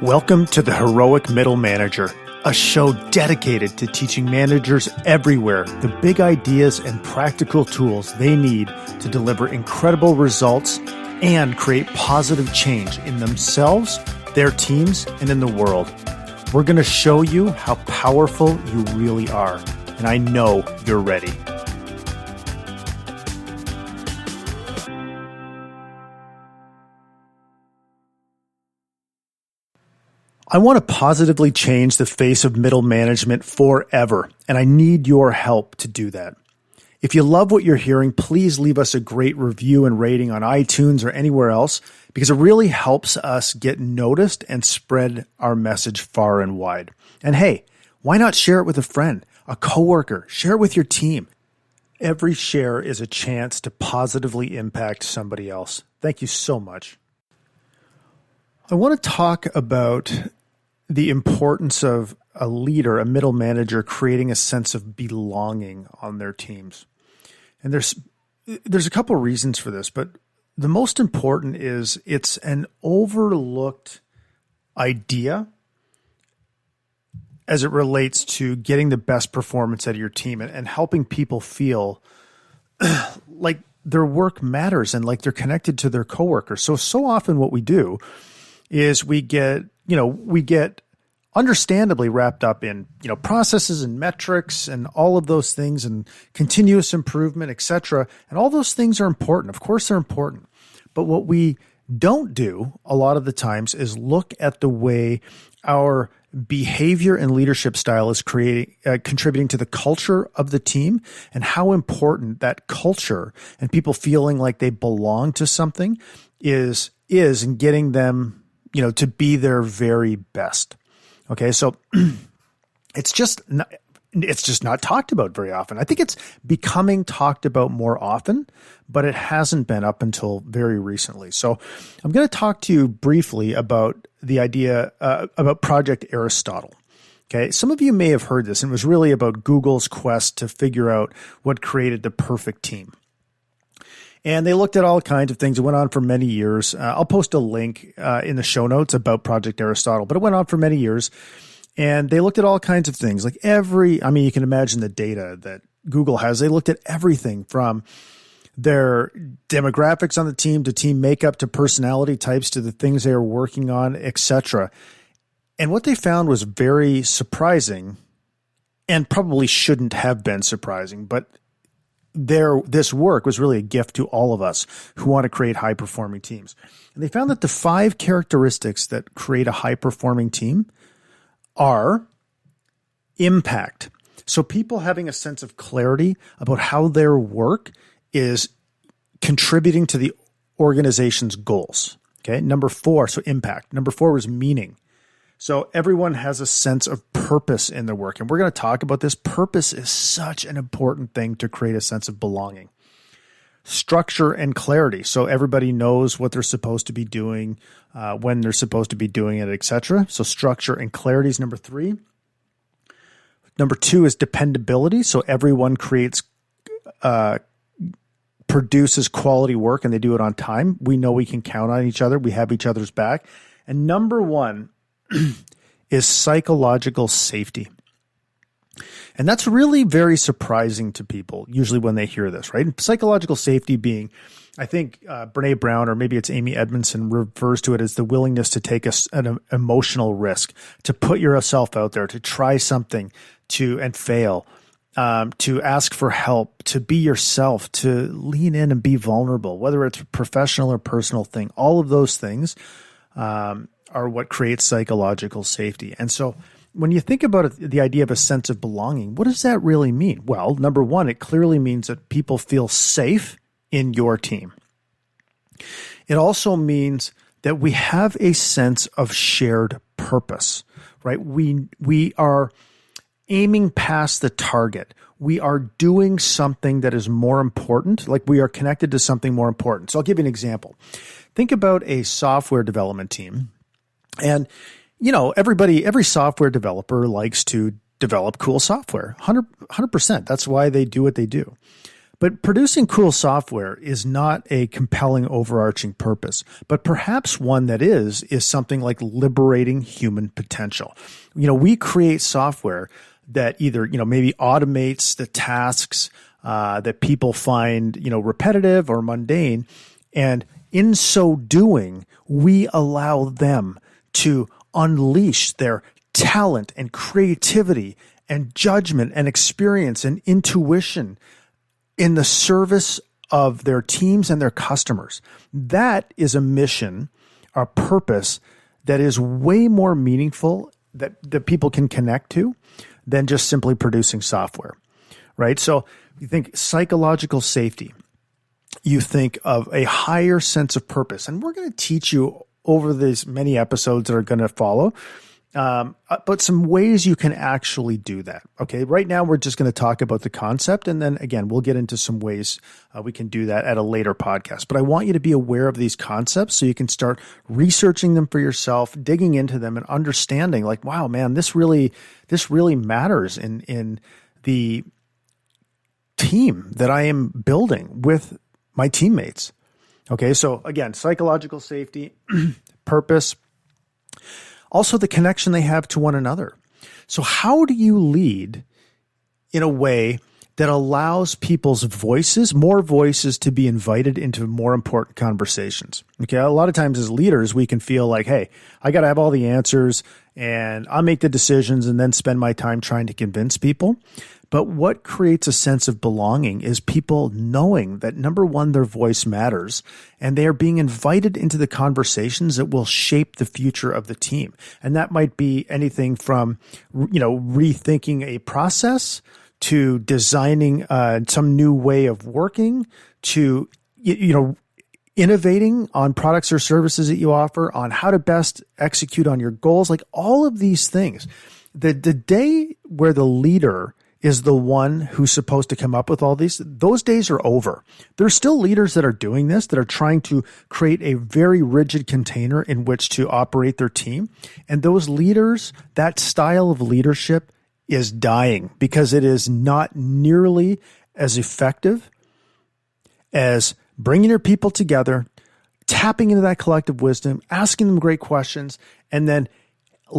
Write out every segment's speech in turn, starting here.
Welcome to the Heroic Middle Manager, a show dedicated to teaching managers everywhere the big ideas and practical tools they need to deliver incredible results and create positive change in themselves, their teams, and in the world. We're going to show you how powerful you really are, and I know you're ready. I want to positively change the face of middle management forever, and I need your help to do that. If you love what you're hearing, please leave us a great review and rating on iTunes or anywhere else, because it really helps us get noticed and spread our message far and wide. And hey, why not share it with a friend, a coworker, share it with your team? Every share is a chance to positively impact somebody else. Thank you so much. I want to talk about the importance of a leader, a middle manager, creating a sense of belonging on their teams. And there's a couple of reasons for this, but the most important is it's an overlooked idea as it relates to getting the best performance out of your team and helping people feel like their work matters and like they're connected to their coworkers. So often what we do is we get understandably wrapped up in, processes and metrics and all of those things and continuous improvement, et cetera. And all those things are important. Of course, they're important. But what we don't do a lot of the times is look at the way our behavior and leadership style is contributing to the culture of the team and how important that culture and people feeling like they belong to something is in getting them to be their very best. Okay, so it's just not talked about very often. I think it's becoming talked about more often, but it hasn't been up until very recently. So I'm going to talk to you briefly about the idea about Project Aristotle. Okay, some of you may have heard this, and it was really about Google's quest to figure out what created the perfect team. And they looked at all kinds of things. It went on for many years. I'll post a link in the show notes about Project Aristotle, but it went on for many years. And they looked at all kinds of things. Like you can imagine the data that Google has. They looked at everything from their demographics on the team to team makeup to personality types to the things they are working on, etc. And what they found was very surprising and probably shouldn't have been surprising, but this work was really a gift to all of us who want to create high-performing teams. And they found that the 5 characteristics that create a high-performing team are impact. So people having a sense of clarity about how their work is contributing to the organization's goals. Okay, number 4, so impact. Number 4 was meaning. So everyone has a sense of purpose in their work. And we're going to talk about this. Purpose is such an important thing to create a sense of belonging. Structure and clarity. So everybody knows what they're supposed to be doing, when they're supposed to be doing it, etc. So structure and clarity is number 3. Number 2 is dependability. So everyone produces quality work and they do it on time. We know we can count on each other. We have each other's back. And number 1 is psychological safety. And that's really very surprising to people, usually when they hear this, right? Psychological safety being, I think Brene Brown, or maybe it's Amy Edmondson, refers to it as the willingness to take an emotional risk, to put yourself out there, to try something and fail, to ask for help, to be yourself, to lean in and be vulnerable, whether it's a professional or personal thing. All of those things are what creates psychological safety. And so when you think about the idea of a sense of belonging, what does that really mean? Well, number 1, it clearly means that people feel safe in your team. It also means that we have a sense of shared purpose, right? We are aiming past the target. We are doing something that is more important, like we are connected to something more important. So I'll give you an example. Think about a software development team. And, every software developer likes to develop cool software, 100%. That's why they do what they do. But producing cool software is not a compelling overarching purpose, but perhaps one that is something like liberating human potential. We create software that either, maybe automates the tasks that people find, repetitive or mundane. And in so doing, we allow them to unleash their talent and creativity and judgment and experience and intuition in the service of their teams and their customers. That is a mission, a purpose that is way more meaningful that people can connect to than just simply producing software, right? So you think psychological safety, you think of a higher sense of purpose, and we're going to teach you over these many episodes that are going to follow, but some ways you can actually do that. Okay. Right now, we're just going to talk about the concept. And then again, we'll get into some ways we can do that at a later podcast. But I want you to be aware of these concepts so you can start researching them for yourself, digging into them and understanding like, wow, man, this really matters in the team that I am building with my teammates. Okay. So again, psychological safety, purpose, also the connection they have to one another. So how do you lead in a way that allows people's voices, more voices, to be invited into more important conversations? Okay. A lot of times as leaders, we can feel like, hey, I got to have all the answers and I'll make the decisions and then spend my time trying to convince people. But what creates a sense of belonging is people knowing that, number one, their voice matters, and they are being invited into the conversations that will shape the future of the team. And that might be anything from, rethinking a process to designing some new way of working to, innovating on products or services that you offer, on how to best execute on your goals, like all of these things. The day where the leader is the one who's supposed to come up with all these, those days are over. There's still leaders that are doing this, that are trying to create a very rigid container in which to operate their team. And those leaders, that style of leadership is dying because it is not nearly as effective as bringing your people together, tapping into that collective wisdom, asking them great questions, and then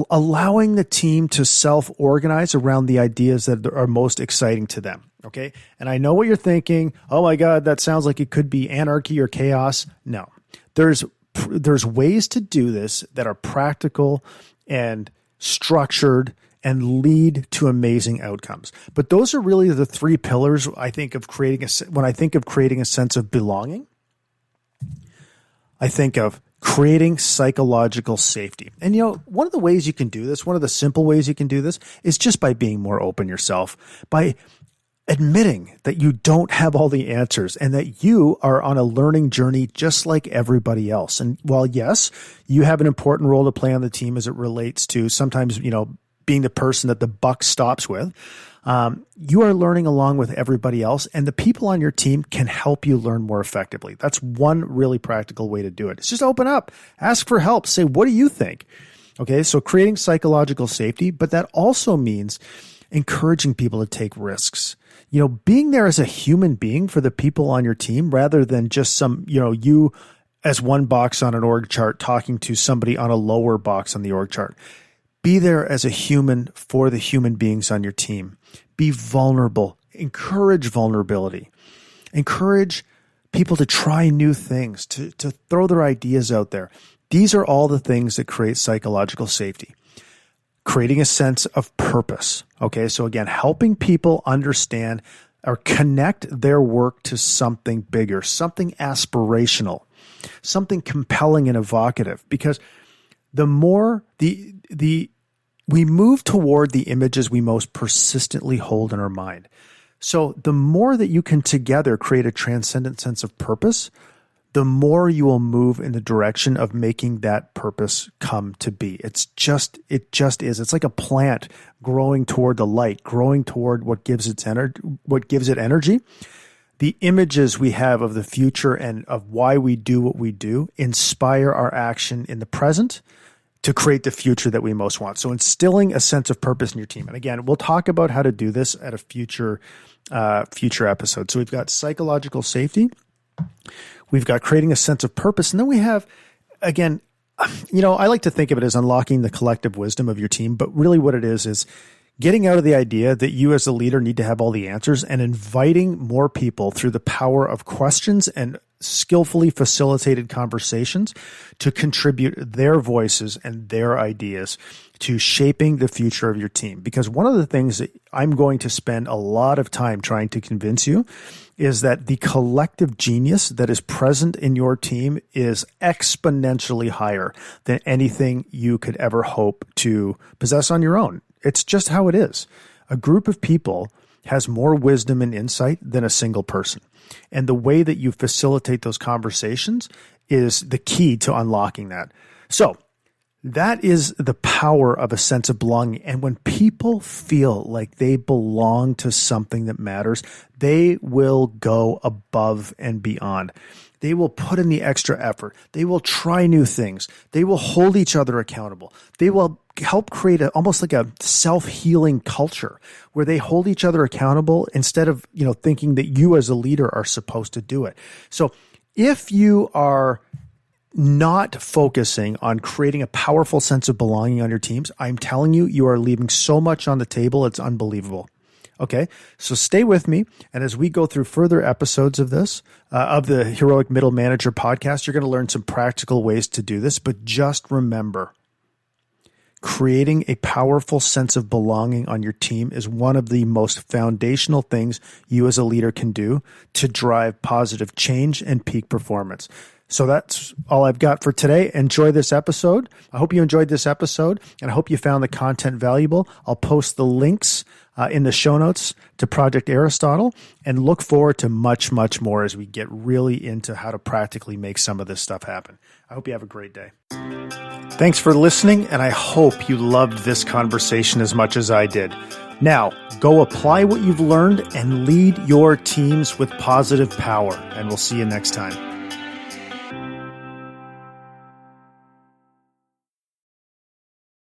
allowing the team to self-organize around the ideas that are most exciting to them. Okay. And I know what you're thinking. Oh my God, that sounds like it could be anarchy or chaos. No, there's ways to do this that are practical and structured and lead to amazing outcomes. But those are really the three pillars I think of when I think of creating a sense of belonging. I think of creating psychological safety. And one of the ways you can do this, one of the simple ways you can do this, is just by being more open yourself, by admitting that you don't have all the answers and that you are on a learning journey just like everybody else. And while yes, you have an important role to play on the team as it relates to sometimes, being the person that the buck stops with, you are learning along with everybody else, and the people on your team can help you learn more effectively. That's one really practical way to do it. It's just open up, ask for help, say, what do you think? Okay, so creating psychological safety, but that also means encouraging people to take risks. Being there as a human being for the people on your team rather than just some, you as one box on an org chart talking to somebody on a lower box on the org chart. Be there as a human for the human beings on your team. Be vulnerable. Encourage vulnerability. Encourage people to try new things, to throw their ideas out there. These are all the things that create psychological safety. Creating a sense of purpose. Okay, so again, helping people understand or connect their work to something bigger, something aspirational, something compelling and evocative. Because the more we move toward the images we most persistently hold in our mind. So the more that you can together create a transcendent sense of purpose, the more you will move in the direction of making that purpose come to be. It just is. It's like a plant growing toward the light, growing toward what gives it energy. The images we have of the future and of why we do what we do inspire our action in the present to create the future that we most want. So instilling a sense of purpose in your team. And again, we'll talk about how to do this at a future episode. So we've got psychological safety. We've got creating a sense of purpose. And then we have, again, I like to think of it as unlocking the collective wisdom of your team, but really what it is getting out of the idea that you as a leader need to have all the answers and inviting more people through the power of questions and skillfully facilitated conversations to contribute their voices and their ideas to shaping the future of your team. Because one of the things that I'm going to spend a lot of time trying to convince you is that the collective genius that is present in your team is exponentially higher than anything you could ever hope to possess on your own. It's just how it is. A group of people has more wisdom and insight than a single person. And the way that you facilitate those conversations is the key to unlocking that. So that is the power of a sense of belonging. And when people feel like they belong to something that matters, they will go above and beyond. They will put in the extra effort. They will try new things. They will hold each other accountable. They will help create almost like a self-healing culture where they hold each other accountable instead of, thinking that you as a leader are supposed to do it. So if you are not focusing on creating a powerful sense of belonging on your teams, I'm telling you, you are leaving so much on the table. It's unbelievable. Okay, so stay with me. And as we go through further episodes of this, of the Heroic Middle Manager podcast, you're going to learn some practical ways to do this. But just remember, creating a powerful sense of belonging on your team is one of the most foundational things you as a leader can do to drive positive change and peak performance. So that's all I've got for today. Enjoy this episode. I hope you enjoyed this episode, and I hope you found the content valuable. I'll post the links in the show notes to Project Aristotle, and look forward to much, much more as we get really into how to practically make some of this stuff happen. I hope you have a great day. Thanks for listening, and I hope you loved this conversation as much as I did. Now, go apply what you've learned and lead your teams with positive power, and we'll see you next time.